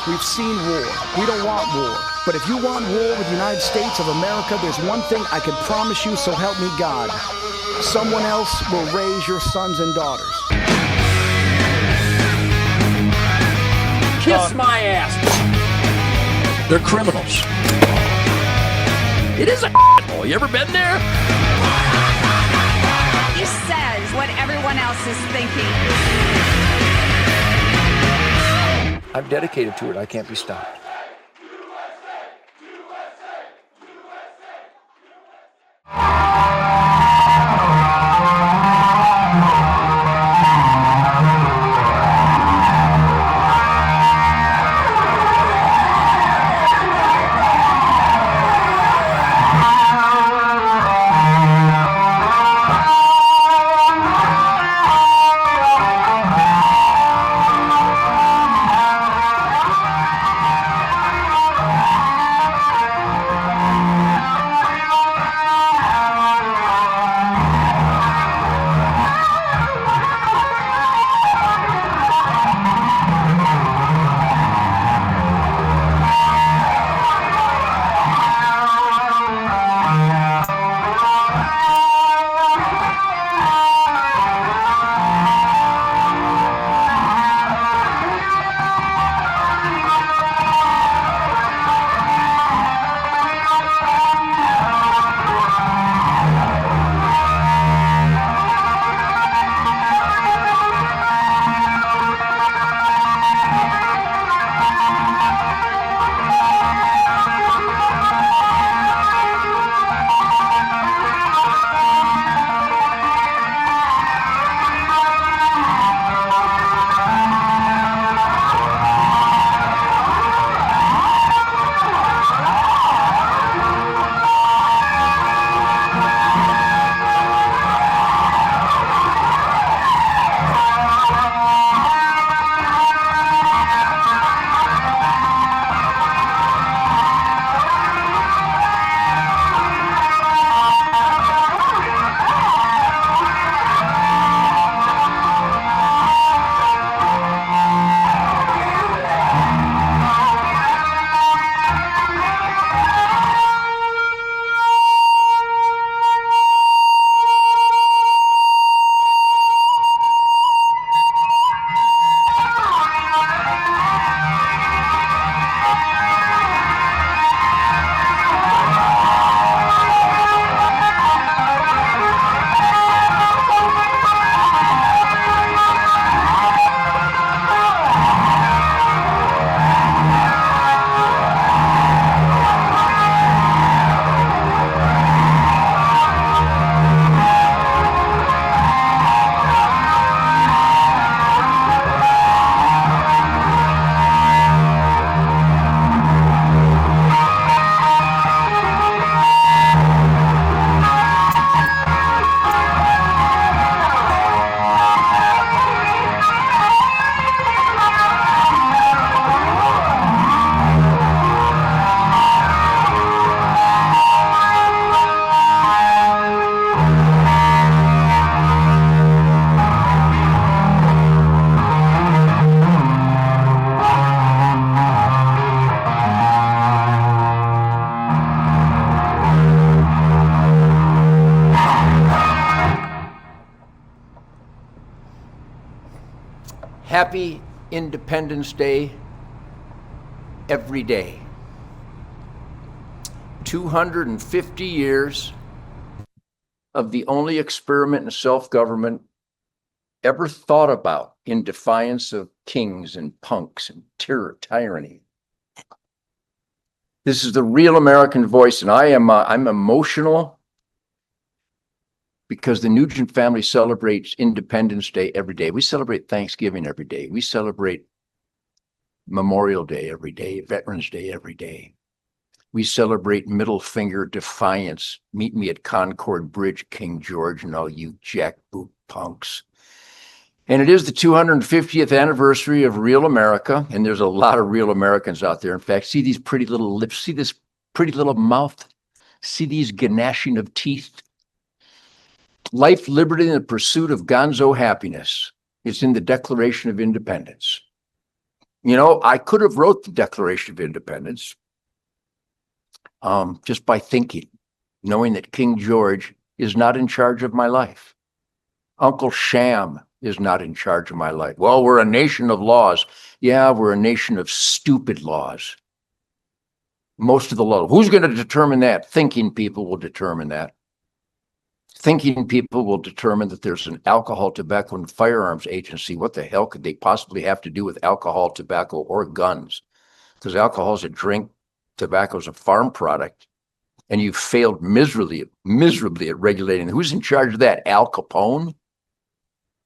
We've seen war. We don't want war. But if you want war with the United States of America, there's one thing I can promise you, so help me God. Someone else will raise your sons and daughters. Kiss my ass. They're criminals. It is a hole. You ever been there? He says what everyone else is thinking. I'm dedicated to it. I can't be stopped. Happy Independence Day every day. 250 years of the only experiment in self-government ever thought about in defiance of kings and punks and tyranny. This is the real American voice, and I'm emotional because the Nugent family celebrates Independence Day every day. We celebrate Thanksgiving every day. We celebrate Memorial Day every day, Veterans Day every day. We celebrate middle finger defiance. Meet me at Concord Bridge, King George, and all you jackboot punks. And it is the 250th anniversary of real America, and there's a lot of real Americans out there. In fact, see these pretty little lips, see this pretty little mouth, see these gnashing of teeth. Life, liberty, and the pursuit of Gonzo happiness. It's in the Declaration of Independence. You know, I could have wrote the Declaration of Independence just by thinking, knowing that King George is not in charge of my life. Uncle Sham is not in charge of my life. Well, we're a nation of laws. Yeah, we're a nation of stupid laws. Most of the law. Who's going to determine that? Thinking people will determine that. Thinking people will determine that there's an alcohol, tobacco, and firearms agency. What the hell could they possibly have to do with alcohol, tobacco, or guns? Because alcohol is a drink, tobacco is a farm product, and you've failed miserably at regulating. Who's in charge of that? Al Capone?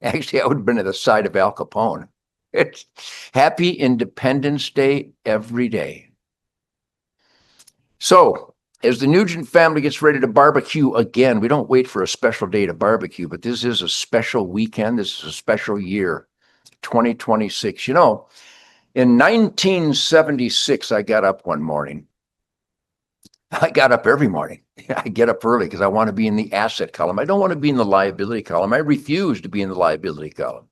Actually, I would have been at the side of Al Capone. It's Happy Independence Day every day. So, as the Nugent family gets ready to barbecue again, we don't wait for a special day to barbecue, but this is a special weekend. This is a special year, 2026. You know, in 1976, I got up one morning. I got up every morning. I get up early because I want to be in the asset column. I don't want to be in the liability column. I refuse to be in the liability column.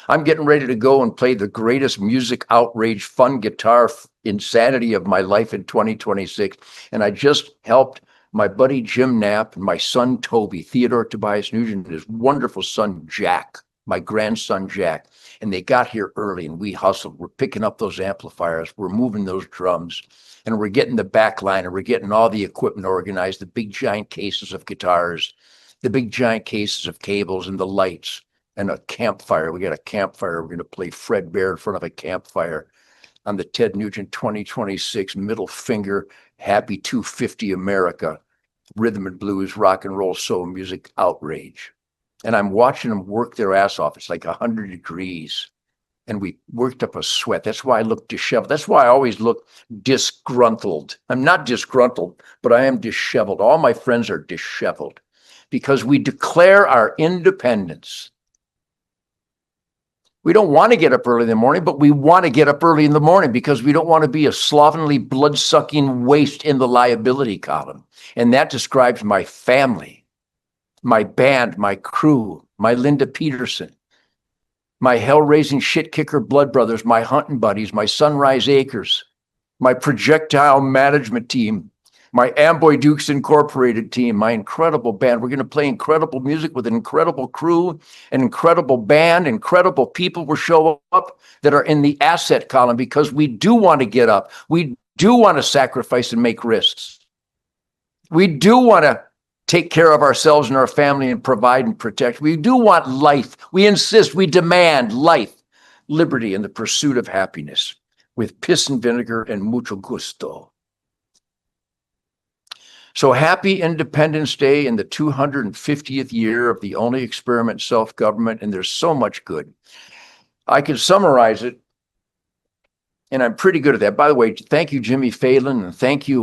I'm getting ready to go and play the greatest music outrage, fun guitar insanity of my life in 2026. And I just helped my buddy Jim Knapp and my son Toby, Theodore Tobias Nugent, and his wonderful son Jack, my grandson Jack. And they got here early and we hustled. We're picking up those amplifiers. We're moving those drums. And we're getting the back line and we're getting all the equipment organized, the big giant cases of guitars, the big giant cases of cables and the lights and a campfire. We got a campfire. We're going to play Fred Bear in front of a campfire on the Ted Nugent 2026 middle finger, Happy 250 America, rhythm and blues, rock and roll, soul music, outrage. And I'm watching them work their ass off. It's like 100 degrees. And we worked up a sweat. That's why I look disheveled. That's why I always look disgruntled. I'm not disgruntled, but I am disheveled. All my friends are disheveled because we declare our independence. We don't want to get up early in the morning, but we want to get up early in the morning because we don't want to be a slovenly, blood-sucking waste in the liability column. And that describes my family, my band, my crew, my Linda Peterson, my hell-raising shit-kicker blood brothers, my hunting buddies, my Sunrise Acres, my projectile management team, my Amboy Dukes Incorporated team, my incredible band. We're going to play incredible music with an incredible crew, an incredible band, incredible people will show up that are in the asset column because we do want to get up. We do want to sacrifice and make risks. We do want to take care of ourselves and our family and provide and protect. We do want life. We insist, we demand life, liberty, and the pursuit of happiness with piss and vinegar and mucho gusto. So happy Independence Day in the 250th year of the only experiment self-government, and there's so much good. I can summarize it, and I'm pretty good at that. By the way, thank you, Jimmy Phelan, and thank you,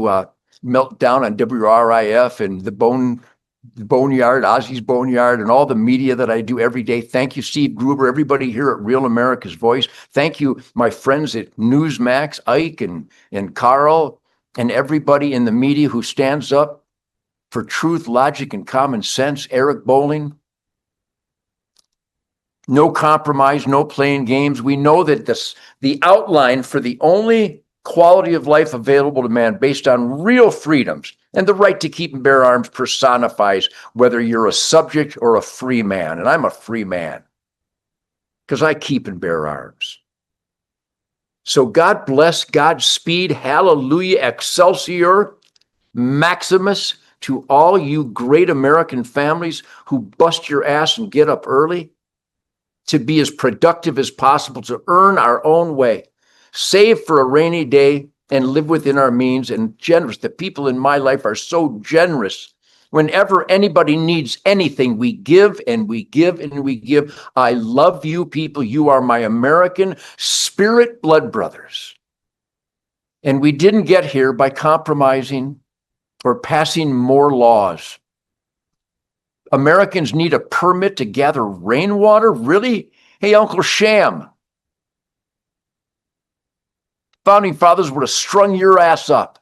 Meltdown on WRIF and the Boneyard, Ozzy's Boneyard, and all the media that I do every day. Thank you, Steve Gruber, everybody here at Real America's Voice. Thank you, my friends at Newsmax, Ike and Carl, and everybody in the media who stands up for truth, logic, and common sense. Eric Bowling. No compromise, no playing games. We know that the outline for the only quality of life available to man based on real freedoms and the right to keep and bear arms personifies whether you're a subject or a free man. And I'm a free man because I keep and bear arms. So God bless, Godspeed, hallelujah, excelsior, Maximus to all you great American families who bust your ass and get up early to be as productive as possible, to earn our own way, save for a rainy day and live within our means, and generous. The people in my life are so generous. Whenever anybody needs anything, we give and we give and we give. I love you people. You are my American spirit blood brothers. And we didn't get here by compromising or passing more laws. Americans need a permit to gather rainwater? Really? Hey, Uncle Sham. Founding fathers would have strung your ass up.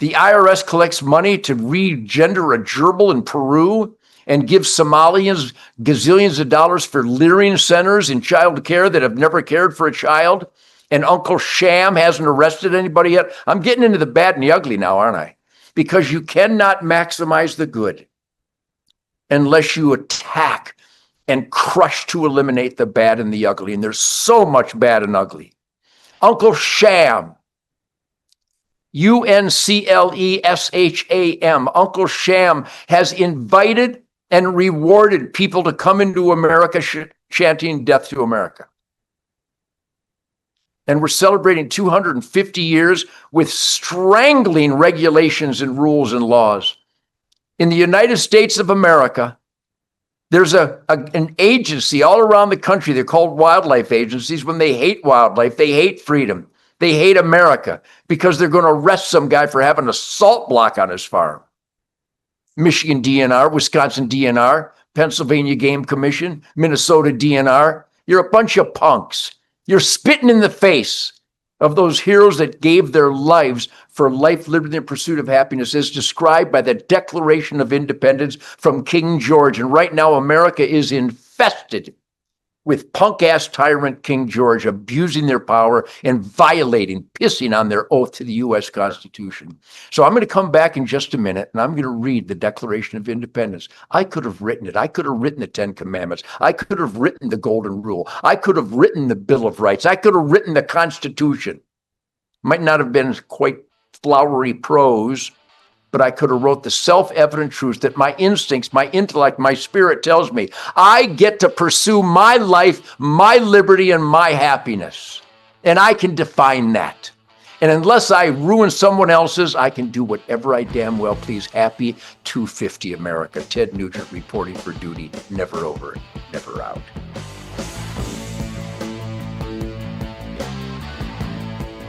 The IRS collects money to regender a gerbil in Peru and give Somalians gazillions of dollars for leering centers in child care that have never cared for a child, and Uncle Sham hasn't arrested anybody yet. I'm getting into the bad and the ugly now, aren't I? Because you cannot maximize the good unless you attack and crush to eliminate the bad and the ugly. And there's so much bad and ugly. Uncle Sham, UNCLESHAM, Uncle Sham has invited and rewarded people to come into America chanting death to America. And we're celebrating 250 years with strangling regulations and rules and laws. In the United States of America, there's an agency all around the country. They're called wildlife agencies. When they hate wildlife, they hate freedom. They hate America because they're going to arrest some guy for having a salt block on his farm. Michigan DNR, Wisconsin DNR, Pennsylvania Game Commission, Minnesota DNR. You're a bunch of punks. You're spitting in the face of those heroes that gave their lives for life, liberty, and pursuit of happiness, as described by the Declaration of Independence from King George. And right now, America is infested with punk-ass tyrant King George abusing their power and violating, pissing on their oath to the U.S. Constitution. So I'm going to come back in just a minute, and I'm going to read the Declaration of Independence. I could have written it. I could have written the Ten Commandments. I could have written the Golden Rule. I could have written the Bill of Rights. I could have written the Constitution. Might not have been quite flowery prose, but I could have wrote the self-evident truth that my instincts, my intellect, my spirit tells me I get to pursue my life, my liberty, and my happiness. And I can define that. And unless I ruin someone else's, I can do whatever I damn well please. Happy 250 America. Ted Nugent reporting for duty. Never over, never out.